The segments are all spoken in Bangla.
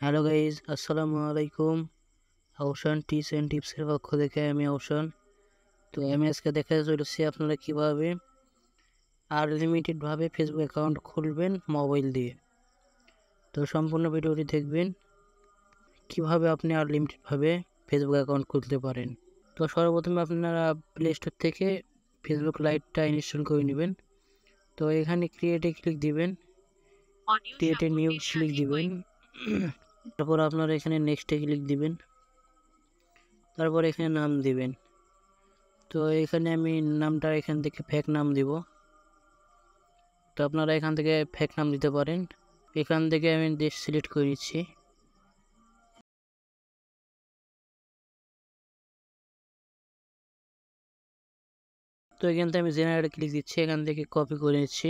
হ্যালো গাইজ, আসসালামু আলাইকুম। আউশান টিপস অ্যান্ড টিপসের পক্ষ থেকে আমি আউশান। তো আমি আজকে দেখাতে চলেছি আপনারা কীভাবে আনলিমিটেডভাবে ফেসবুক অ্যাকাউন্ট খুলবেন মোবাইল দিয়ে। তো সম্পূর্ণ ভিডিওটি দেখবেন কীভাবে আপনি আনলিমিটেডভাবে ফেসবুক অ্যাকাউন্ট খুলতে পারেন। তো সর্বপ্রথমে আপনারা প্লে স্টোর থেকে ফেসবুক লাইটটা ইনস্টল করে নেবেন। তো এখানে ক্রিয়েটে ক্লিক দিবেন, ক্রিয়েটে নিউ ক্লিক দিবেন। তারপর আপনারা এখানে নেক্সটে ক্লিক দিবেন, তারপর এখানে নাম দিবেন। তো এখানে আমি নামটা এখান থেকে ফেক নাম দিব। তো আপনারা এখান থেকে ফেক নাম দিতে পারেন। এখান থেকে আমি দেশ সিলেক্ট করে নিচ্ছি। তো এখান থেকে আমি জেনারেটে ক্লিক দিচ্ছি, এখান থেকে কপি করে নিচ্ছি।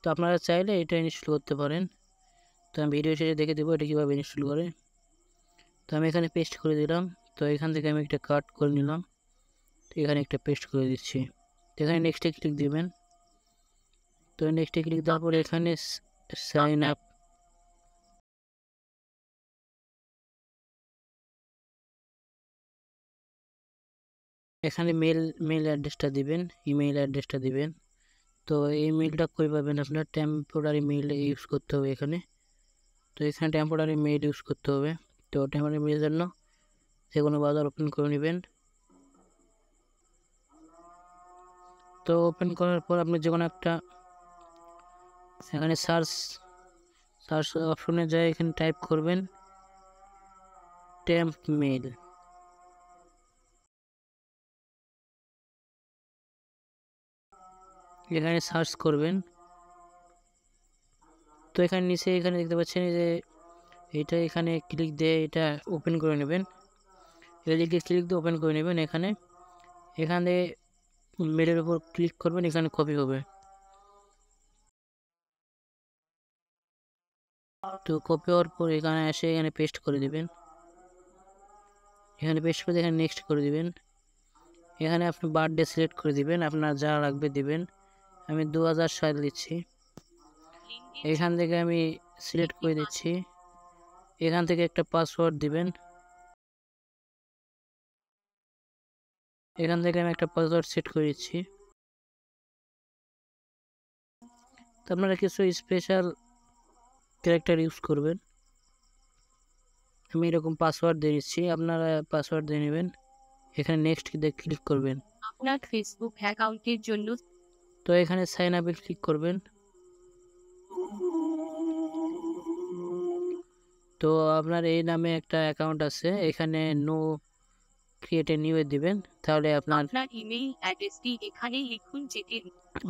তো আপনারা চাইলে এটা ইনস্টল করতে পারেন। তো আমি ভিডিও শেষে দেখে দেবো এটা কীভাবে ইনস্টল করে। তো আমি এখানে পেস্ট করে দিলাম। তো এখান থেকে আমি একটা কাট করে নিলাম, তো এখানে একটা পেস্ট করে দিচ্ছি। তো এখানে নেক্সটে ক্লিক দিবেন। তো নেক্সটে ক্লিক দেওয়ার পরে এখানে সাইন আপ, এখানে মেল অ্যাড্রেসটা দিবেন, ইমেইল অ্যাড্রেসটা দিবেন। তো এই মেইলটা কই পাবেন, আপনার টেম্পোরারি মেইল ইউজ করতে হবে এখানে। তো এখানে টেম্পোরারি মেইল ইউজ করতে হবে। তো টেম্পোরারি মেইলের জন্য যে কোনো ব্রাউজার ওপেন করে নেবেন। তো ওপেন করার পর আপনি যে কোনো একটা এখানে সার্চ অপশনে যায়, এখানে টাইপ করবেন টেম্প মেইল। এখানে সার্চ করবেন। তো এখানে নিচে এখানে দেখতে পাচ্ছেন যে এটা এখানে ক্লিক দিয়ে এটা ওপেন করে নেবেন। এদিকে ক্লিক দিয়ে ওপেন করে নেবেন। এখানে মেলের উপর ক্লিক করবেন, এখানে কপি হবে। তো কপি হওয়ার পর এখানে এসে এখানে পেস্ট করে দিবেন। এখানে পেস্ট করে এখানে নেক্সট করে দিবেন। এখানে আপনি বার্থডে সিলেক্ট করে দিবেন, আপনার যা লাগবে দিবেন। আমি 2000 সাল দিচ্ছি। এখান থেকে আমি সিলেক্ট করে দিচ্ছি। এখান থেকে একটা পাসওয়ার্ড দিবেন। এখান থেকে আমি একটা পাসওয়ার্ড সেট করে দিচ্ছি। তো আপনারা কিছু স্পেশাল ক্যারেক্টার ইউজ করবেন। আমি এরকম পাসওয়ার্ড দিয়ে দিচ্ছি, আপনারা পাসওয়ার্ড দিয়ে নেবেন। এখানে নেক্সট ক্লিক করবেন আপনার ফেসবুক অ্যাকাউন্টের জন্য। তো এখানে সাইন আপে ক্লিক করবেন। তো আপনার এই নামে একটা অ্যাকাউন্ট আছে, এখানে নো ক্রিয়েট এ নিউ দিবেন, তাহলে আপনার ইমেইল অ্যাড্রেসটি এখানে লিখুন যেটি।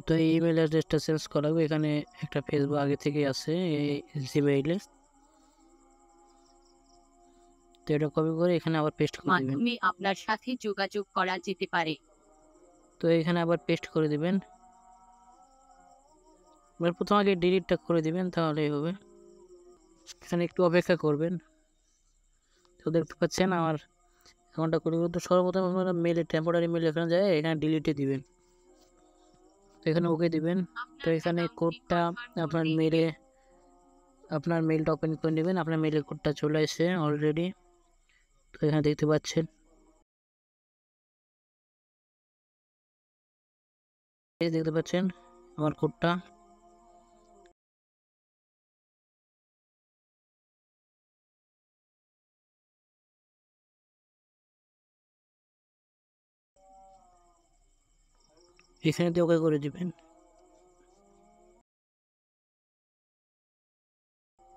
তো এই ইমেল অ্যাড্রেসটা চেঞ্জ করা হবে। এখানে একটা ফেসবুক আগে থেকে আছে এই জিমেইলে, তো এটা কপি করে এখানে আবার পেস্ট করে দিবেন। মাধ্যমে আপনার সাথে যোগাযোগ করা যেতে পারে। তো এখানে আবার পেস্ট করে দিবেন। এবার প্রথম আগে ডিলিটটা করে দিবেন, তাহলেই হবে। এখানে একটু অপেক্ষা করবেন। তো দেখতে পাচ্ছেন আমার অ্যাকাউন্টটা করে। তো সর্বপ্রথম আপনারা মেলে টেম্পোরারি মেল এখানে যায়, এখানে ডিলিটে দিবেন। তো এখানে ওকে দিবেন। তো এখানে কোডটা আপনার মেলটা ওপেন করে নেবেন। আপনার মেলের কোডটা চলে আসে অলরেডি। তো এখানে দেখতে পাচ্ছেন, আমার কোডটা। এখানে দিয়ে ওকে করে দিবেন।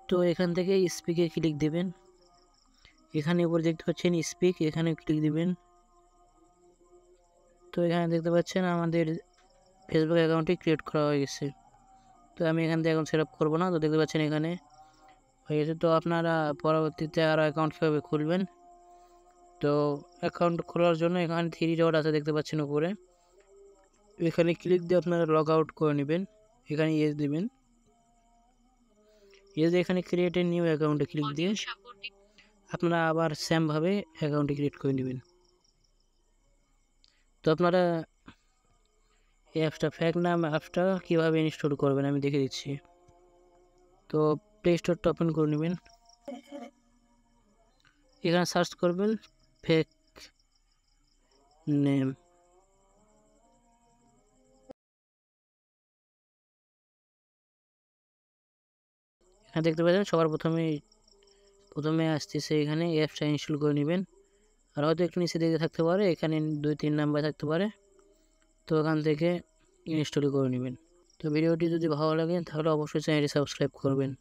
তো এখান থেকে স্পিকে ক্লিক দিবেন। এখানে উপরে দেখতে পাচ্ছেন স্পিক, এখানে ক্লিক দিবেন। তো এখানে দেখতে পাচ্ছেন আমাদের ফেসবুক অ্যাকাউন্টটি ক্রিয়েট করা হয়ে গেছে। তো আমি এখান থেকে এখন সেট আপ করবো না। তো দেখতে পাচ্ছেন এখানে হয়ে গেছে। তো আপনারা পরবর্তীতে আরও অ্যাকাউন্ট কীভাবে খুলবেন, তো অ্যাকাউন্ট খোলার জন্য এখানে 3 ডট আছে দেখতে পাচ্ছেন উপরে, এখানে ক্লিক দিয়ে আপনারা লগ আউট করে নেবেন। এখানে ইয়েস দিবেন। ইয়েস এখানে ক্রিয়েট এ নিউ অ্যাকাউন্টে ক্লিক দিয়ে আপনারা আবার সেমভাবে অ্যাকাউন্টটি ক্রিয়েট করে নেবেন। তো আপনারা এই অ্যাপসটা ফেক নাম অ্যাপসটা কীভাবে ইনস্টল করবেন আমি দেখে দিচ্ছি। তো প্লে স্টোরটা ওপেন করে নেবেন। এখানে সার্চ করবেন ফেক নেম। এখানে দেখতে পাচ্ছেন সবার প্রথমে আসতেছে এখানে অ্যাপসটা ইনস্টল করে নেবেন। আর হয়তো একটু নিচে দিকে থাকতে পারে, এখানে 2-3 নাম্বার থাকতে পারে, তো এখান থেকে ইনস্টল করে নেবেন। তো ভিডিওটি যদি ভালো লাগে তাহলে অবশ্যই চ্যানেলটি সাবস্ক্রাইব করবেন।